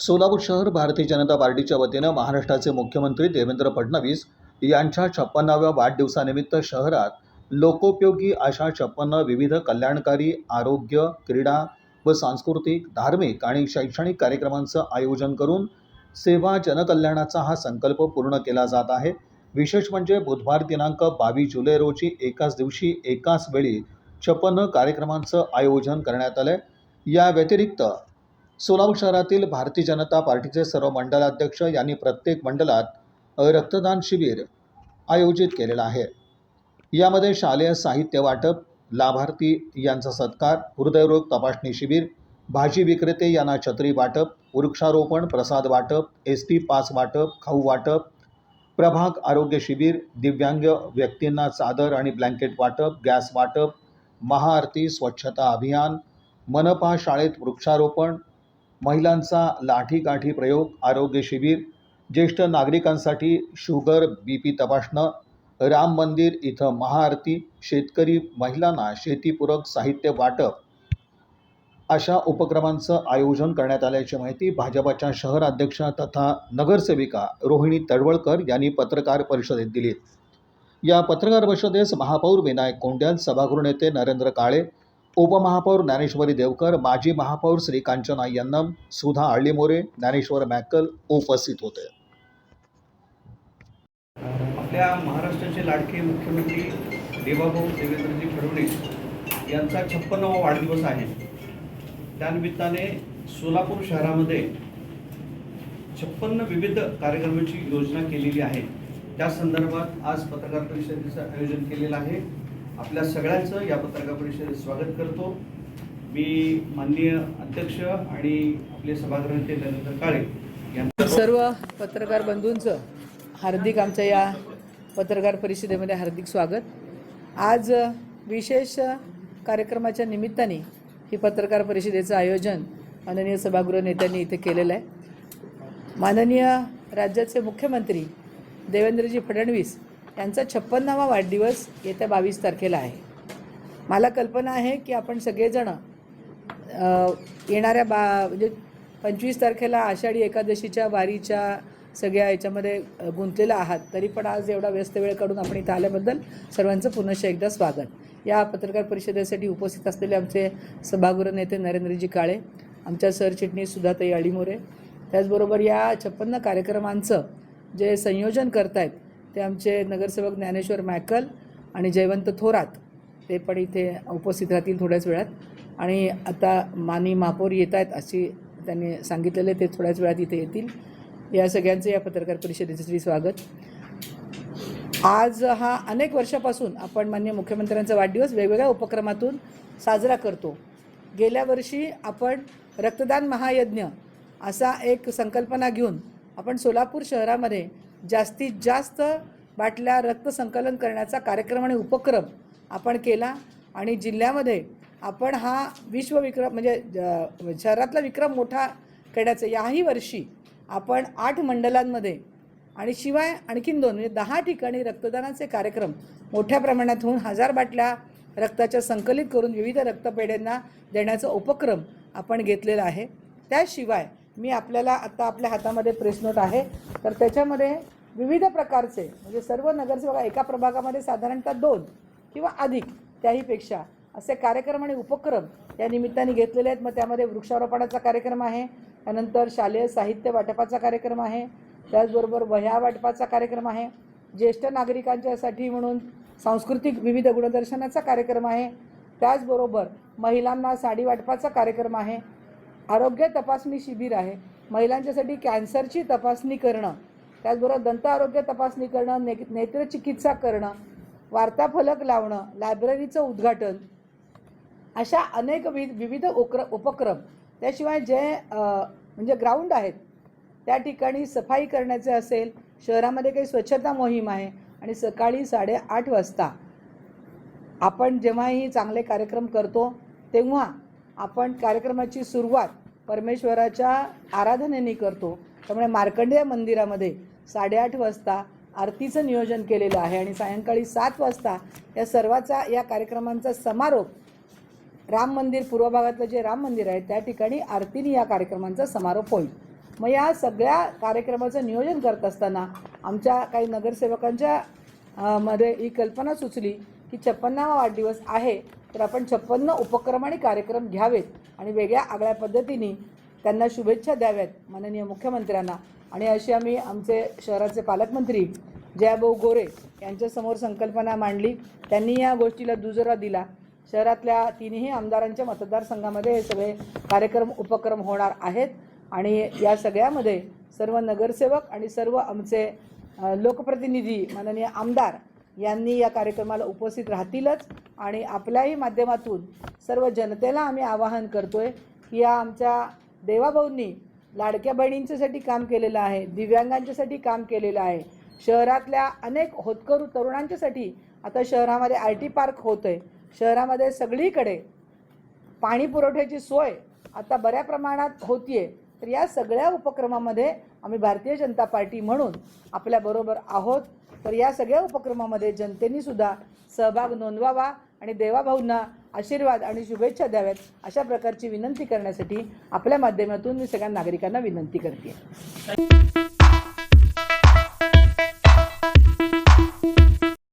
सोलापूर शहर भारतीय जनता पार्टीच्या वतीनं महाराष्ट्राचे मुख्यमंत्री देवेंद्र फडणवीस यांच्या 56व्या वाढदिवसानिमित्त शहरात लोकोपयोगी अशा 56 विविध कल्याणकारी आरोग्य, क्रीडा व सांस्कृतिक, धार्मिक आणि शैक्षणिक कार्यक्रमांचं आयोजन करून सेवा जनकल्याणाचा हा संकल्प पूर्ण केला जात आहे। विशेष म्हणजे बुधवार दिनांक 22 जुलै रोजी एकाच दिवशी एकाच वेळी 56 कार्यक्रमांचं आयोजन करण्यात आले। या व्यतिरिक्त सोलापूर शहरातील भारतीय जनता पार्टीचे सर्व मंडलाध्यक्ष यांनी प्रत्येक मंडलात रक्तदान शिबिर आयोजित केलेलं आहे। यामध्ये शालेय साहित्य वाटप, लाभार्थी यांचा सत्कार, हृदयरोग तपासणी शिबिर, भाजी विक्रेते यांना छत्री वाटप, वृक्षारोपण, प्रसाद वाटप, एसटी पास वाटप, खाऊ वाटप, प्रभाग आरोग्य शिबिर, दिव्यांग व्यक्तींना चादर आणि ब्लँकेट वाटप, गॅस वाटप, महाआरती, स्वच्छता अभियान, मनपा शाळेत वृक्षारोपण, महिलांचा लाठीकाठी प्रयोग, आरोग्य शिबिर, ज्येष्ठ नागरिकांसाठी शुगर बीपी तपासणं, राम मंदिर इथं महाआरती, शेतकरी महिलांना शेतीपूरक साहित्य वाटप अशा उपक्रमांचं आयोजन करण्यात आल्याची माहिती भाजपच्या शहर अध्यक्षा तथा नगरसेविका रोहिणी तडवळकर यांनी पत्रकार परिषदेत दिली। या पत्रकार परिषदेस महापौर विनायक कोंड्याल, सभागृह नेते नरेंद्र काळे, उपमहापौर ज्ञानेश्वरी देवकर, माजी महापौर श्रीकांचना यन्नम, सुधा आळीमोरे, ज्ञानेश्वर मॅकल उपस्थित होते। आपल्या महाराष्ट्राचे लाडके मुख्यमंत्री देवाभाऊ देवेंद्रजी फडणवीस यांचा 56वा वाढदिवस आहे। त्यानिमित्ताने सोलापूर शहरामध्ये 56 विविध कार्यक्रमांची योजना केलेली आहे। त्या संदर्भात आज पत्रकार परिषदेचं आयोजन केलेलं आहे। आपल्या सगळ्यांचं या पत्रकार परिषदेत स्वागत करतो। मी माननीय अध्यक्ष आणि आपले सभागृह नेते नरेंद्र काळे यांचं सर्व पत्रकार बंधूंचं हार्दिक आमच्या या पत्रकार परिषदेमध्ये हार्दिक स्वागत। आज विशेष कार्यक्रमाच्या निमित्ताने ही पत्रकार परिषदेचं आयोजन माननीय सभागृह नेत्यांनी इथे केलेलं आहे। माननीय राज्याचे मुख्यमंत्री देवेंद्रजी फडणवीस यांचा 56वा वाढदिवस येत्या 22 तारखेला आहे। मला कल्पना आहे की आपण सगळेजण येणाऱ्या म्हणजे 25 तारखेला आषाढी एकादशीच्या वारीच्या सगळ्या याच्यामध्ये गुंतलेला आहात। तरी पण आज एवढा व्यस्त वेळ काढून आपण इथं आल्याबद्दल सर्वांचं पुनश्च एकदा स्वागत। या पत्रकार परिषदेसाठी उपस्थित असलेले आमचे सभागृह नेते नरेंद्रजी काळे, आमच्या सरचिटणीस सुधाताई आळीमोरे, त्याचबरोबर या 56 कार्यक्रमांचं जे संयोजन करतायत ते आमचे नगरसेवक ज्ञानेश्वर मॅकल आणि जयवंत थोरात, ते पण इथे उपस्थित राहतील थोड्याच वेळात। आणि आता माननीय महापौर येत आहेत अशी त्यांनी सांगितलेले, ते थोड्याच वेळात इथे येतील। या सगळ्यांचं या पत्रकार परिषदेचं स्वागत। आज हा अनेक वर्षापासून आपण माननीय मुख्यमंत्र्यांचा वाढदिवस वेगवेगळ्या उपक्रमातून साजरा करतो। गेल्या वर्षी आपण रक्तदान महायज्ञ असा एक संकल्पना घेऊन आपण सोलापूर शहरामध्ये जास्तीत जास्त बाटल्या रक्त संकलन करण्याचा कार्यक्रम आणि उपक्रम आपण केला आणि जिल्ह्यामध्ये आपण हा विश्वविक्रम म्हणजे शहरातला विक्रम मोठा करण्याचं याही वर्षी आपण 8 मंडलांमध्ये आणि शिवाय आणखीन 2 म्हणजे 10 ठिकाणी रक्तदानाचे कार्यक्रम मोठ्या प्रमाणात होऊन 1000 बाटल्या रक्ताच्या संकलित करून विविध रक्तपेढ्यांना देण्याचा उपक्रम आपण घेतलेला आहे। त्याशिवाय मी आपल्याला आता आपल्या हातामध्ये प्रेस नोट आहे, तर त्याच्यामध्ये विविध प्रकारचे म्हणजे सर्व नगरसेवक एका प्रभागामध्ये साधारणतः 2 किंवा अधिक त्याहीपेक्षा असे कार्यक्रम आणि उपक्रम या निमित्ताने घेतलेले आहेत। मग त्यामध्ये वृक्षारोपणाचा कार्यक्रम आहे, त्यानंतर शालेय साहित्य वाटपाचा कार्यक्रम आहे, त्याचबरोबर वह्या वाटपाचा कार्यक्रम आहे, ज्येष्ठ नागरिकांच्यासाठी म्हणून सांस्कृतिक विविध गुणदर्शनाचा कार्यक्रम आहे, त्याचबरोबर महिलांना साडी वाटपाचा कार्यक्रम आहे, आरोग्य तपासणी शिबिर आहे, महिलांच्यासाठी कॅन्सरची तपासणी करणं, त्याचबरोबर दंत आरोग्य तपासणी करणं, नेत्रचिकित्सा करणं, वार्ताफलक लावणं, लायब्ररीचं उद्घाटन, अशा अनेक विविध उपक्रम। त्याशिवाय जे म्हणजे ग्राउंड आहेत त्या ठिकाणी सफाई करण्याचे असेल, शहरामध्ये काही स्वच्छता मोहीम आहे आणि सकाळी 8:30 वाजता आपण जेव्हाही चांगले कार्यक्रम करतो तेव्हा आपण कार्यक्रमाची सुरुवात परमेश्वराच्या आराधनेने करतो। त्यामुळे मार्कंडेय मंदिरामध्ये 8:30 वाजता आरतीचं नियोजन केलेलं आहे आणि सायंकाळी 7 वाजता या सर्वाचा या कार्यक्रमांचा समारोप राम मंदिर पूर्व भागातलं जे राम मंदिर आहे त्या ठिकाणी आरतीने या कार्यक्रमांचा समारोप होईल। मग या सगळ्या कार्यक्रमाचं नियोजन करत असताना आमच्या काही नगरसेवकांच्या मध्ये ही कल्पना सुचली की 56वा वाढदिवस आहे, तर आपण 56 उपक्रम आणि कार्यक्रम घ्यावेत आणि वेगळ्या आगळ्या पद्धतीने त्यांना शुभेच्छा द्याव्यात माननीय मुख्यमंत्र्यांना. आणि अशी आम्ही आमचे शहराचे पालकमंत्री जयाभाऊ गोरे यांच्यासमोर संकल्पना मांडली. त्यांनी या गोष्टीला दुजोरा दिला. शहरातल्या 3ही आमदारांच्या मतदारसंघामध्ये हे सगळे कार्यक्रम उपक्रम होणार आहेत आणि या सगळ्यामध्ये सर्व नगरसेवक आणि सर्व आमचे लोकप्रतिनिधी माननीय आमदार यांनी या कार्यक्रमाला उपस्थित राहतीलच. आणि आपल्याही माध्यमातून सर्व जनतेला आम्ही आवाहन करतोय की या आमच्या देवाभाऊंनी लाडक्या बहिणींच्यासाठी काम केलेलं आहे, दिव्यांगांच्यासाठी काम केलेलं आहे, शहरातल्या अनेक होतकरू तरुणांच्यासाठी आता शहरामध्ये IT पार्क होतं आहे, शहरामध्ये सगळीकडे पाणी पुरवठ्याची सोय आता बऱ्या प्रमाणात होतीये. तर या सगळ्या उपक्रमामध्ये आम्ही भारतीय जनता पार्टी म्हणून आपल्याबरोबर आहोत. तर या सगळ्या उपक्रमामध्ये जनतेने सुद्धा सहभाग नोंदवावा आणि देवाभाऊंना आशीर्वाद आणि शुभेच्छा द्याव्यात अशा प्रकारची विनंती करण्यासाठी आपल्या माध्यमातून मी सगळ्या नागरिकांना विनंती करते.